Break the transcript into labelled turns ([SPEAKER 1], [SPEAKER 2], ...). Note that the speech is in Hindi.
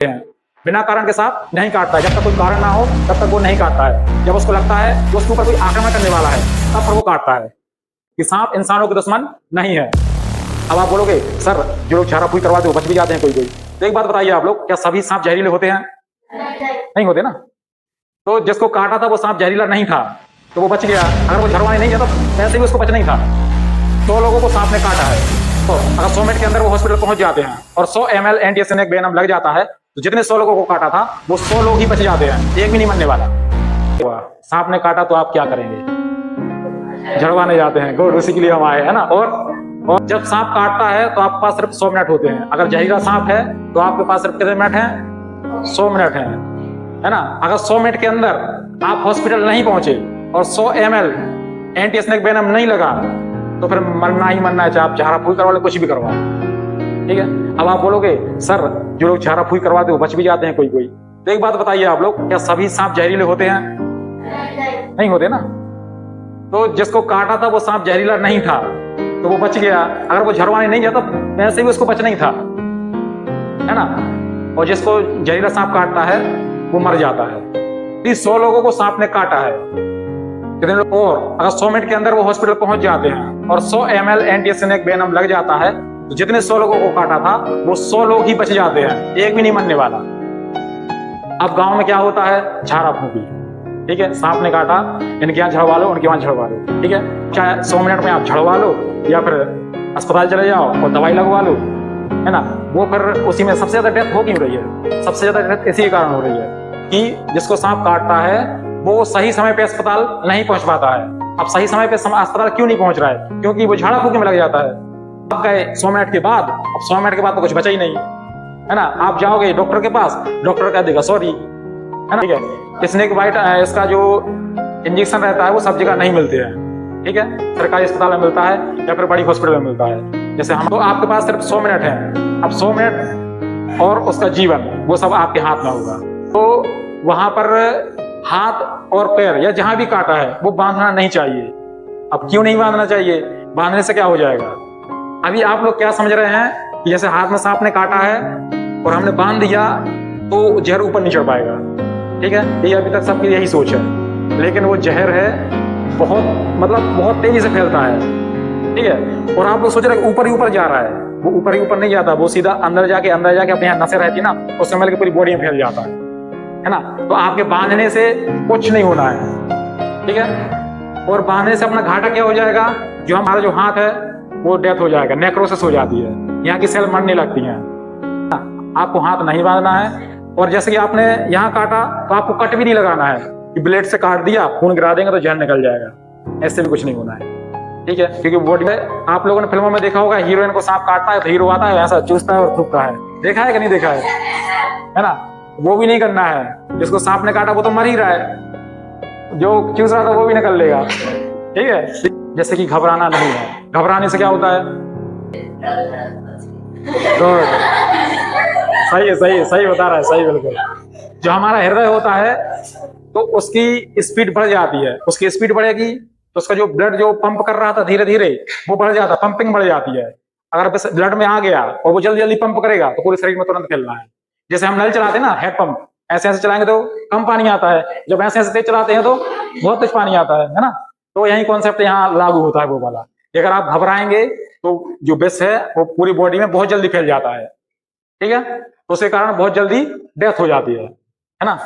[SPEAKER 1] हैं। बिना कारण के सांप नहीं काटता है। जब तक कोई कारण ना हो तब तक वो नहीं काटता है। जब उसको लगता है कि उसके ऊपर कोई आक्रमण करने वाला है तब फिर वो काटता है। कि सांप इंसानों के दुश्मन नहीं है। अब आप बोलोगे सर जो लोग झाड़ा फूकी करवाते हैं वो बच भी जाते हैं कोई कोई, तो एक बात बताइए आप लोग, क्या सभी सांप जहरीले होते हैं? नहीं होते ना। तो जिसको काटा था वो सांप जहरीला नहीं था तो वो बच गया। अगर वो झड़वाने नहीं गया तो वैसे भी उसको बच नहीं था। 100 लोगों को सांप ने काटा है, तो अगर 100 मिनट के अंदर वो हॉस्पिटल पहुंच जाते हैं और 100 ml एंटीएसनेक वेनम लग जाता है तो जितने 100 लोगों को काटा था वो 100 लोग ही बच जाते हैं, एक भी नहीं मरने वाला। सांप ने काटा तो आप क्या करेंगे? झड़वाने जाते हैं। गुड, उसी के लिए हम आए हैं ना। और जब सांप काटता है तो आपके पास सिर्फ 100 मिनट होते हैं। अगर जहरीला सांप है तो आपके पास सिर्फ कितने मिनट हैं? 100 मिनट हैं, है ना। अगर 100 मिनट के अंदर आप हॉस्पिटल नहीं पहुंचे और 100 ml एंटीएसनेक वेनम नहीं लगा तो फिर मरना ही मरना है, चाहे आप झाड़ा फूकी करवा लो, कुछ भी करवा। ठीक है। अब आप बोलोगे सर जो लोग झाड़ा फूकी करवाते हैं वो बच भी जाते हैं कोई कोई, तो एक बात बताइए आप लोग, क्या सभी सांप जहरीले होते हैं? नहीं होते ना। तो जिसको काटा था वो सांप जहरीला नहीं था तो वो बच गया। अगर वो झड़वाने नहीं गया तो वैसे भी उसको बचना ही था, है ना। और जिसको जहरीला सांप काटता है वो मर जाता है। 100 लोगों को सांप ने काटा है, और अगर 100 मिनट के अंदर वो हॉस्पिटल पहुंच जाते हैं और 100 ml एंटीएसनेक वेनम लग जाता है तो जितने 100 लोगों को काटा था वो 100 लोग ही बच जाते हैं, एक भी नहीं मरने वाला। अब गांव में क्या होता है? झाड़ा फूकी। ठीक है, सांप ने काटा, इनके यहाँ झड़वा लो, उनके वहां झड़वा लो। ठीक है, चाहे 100 मिनट में आप झड़वा लो या फिर अस्पताल चले जाओ और दवाई लगवा लो, है ना। वो फिर उसी में सबसे ज्यादा डेथ हो क्यों रही है? सबसे ज्यादा डेथ इसी के कारण हो रही है कि जिसको सांप काटता है वो सही समय पे अस्पताल नहीं पहुंच पाता है। अब सही समय पे अस्पताल क्यों नहीं पहुंच रहा है? क्योंकि वो झाड़ा फूकी में लग जाता है। अब गए 100 मिनट के बाद, अब 100 मिनट के बाद तो कुछ बचा ही नहीं, है ना। आप जाओगे डॉक्टर के पास, डॉक्टर कह देगा सॉरी, है ना। ठीक है, स्नेक बाइट इसका जो इंजेक्शन रहता है वो सब जगह नहीं मिलते हैं। ठीक है, सरकारी अस्पताल में मिलता है या फिर बड़ी हॉस्पिटल में मिलता है। जैसे हम तो आपके पास सिर्फ 100 मिनट है। अब 100 मिनट और उसका जीवन वो सब आपके हाथ में होगा। तो वहां पर हाथ और पैर या जहां भी काटा है वो बांधना नहीं चाहिए। अब क्यों नहीं बांधना चाहिए? बांधने से क्या हो जाएगा? अभी आप लोग क्या समझ रहे हैं कि जैसे हाथ में सांप ने काटा है और हमने बांध दिया तो जहर ऊपर नहीं चढ़ पाएगा। ठीक है, ये अभी तक सबकी यही सोच है, लेकिन वो जहर है बहुत तेजी से फैलता है। ठीक है, और आप लोग सोच रहे हैं ऊपर ही ऊपर जा रहा है, वो ऊपर ही ऊपर नहीं जाता, वो सीधा अंदर जाके अपने यहाँ नसें रहती ना, उससे मिलकर पूरी बॉडी में फैल जाता है ना। तो आपके बांधने से कुछ नहीं होना है। ठीक है, और बांधने से अपना घाटा क्या हो जाएगा? जो हमारा जो हाथ है वो डेथ हो जाएगा, नेक्रोसिस हो जाती है, यहाँ की सेल मरने लगती हैं। आपको हाथ नहीं बांधना है। और जैसे कि आपने यहाँ काटा तो आपको कट भी नहीं लगाना है कि ब्लेड से काट दिया खून गिरा देंगे तो जहर निकल जाएगा, ऐसे भी कुछ नहीं होना है। ठीक है, क्योंकि बॉडी में आप लोगों ने फिल्मों में देखा होगा, हीरोइन को सांप काटता है तो हीरो आता है ऐसा चूसता है और थूकता है, देखा है कि नहीं देखा है ना। वो भी नहीं करना है। जिसको सांप ने काटा वो तो मर ही रहा है, जो चूस रहा था वो भी निकल लेगा। ठीक है, जैसे कि घबराना नहीं है। घबराने से क्या होता है? सही बता रहा है, सही बिल्कुल। जो हमारा हृदय होता है तो उसकी स्पीड बढ़ जाती है, उसकी स्पीड बढ़ेगी तो उसका जो ब्लड जो पंप कर रहा था धीरे धीरे वो बढ़ जाता है, पंपिंग बढ़ जाती है। अगर ब्लड में आ गया और वो जल्दी जल्दी पंप करेगा तो पूरे शरीर में तुरंत फैलना है। जैसे हम नल चलाते हैं ना, हैंड पंप, ऐसे ऐसे चलाएंगे तो कम पानी आता है, जब ऐसे ऐसे तेज चलाते हैं तो बहुत तेज पानी आता है ना। तो यही कॉन्सेप्ट यहाँ लागू होता है वो वाला। अगर आप घबराएंगे तो जो विष है वो पूरी बॉडी में बहुत जल्दी फैल जाता है। ठीक है, तो उसके कारण बहुत जल्दी डेथ हो जाती है ना।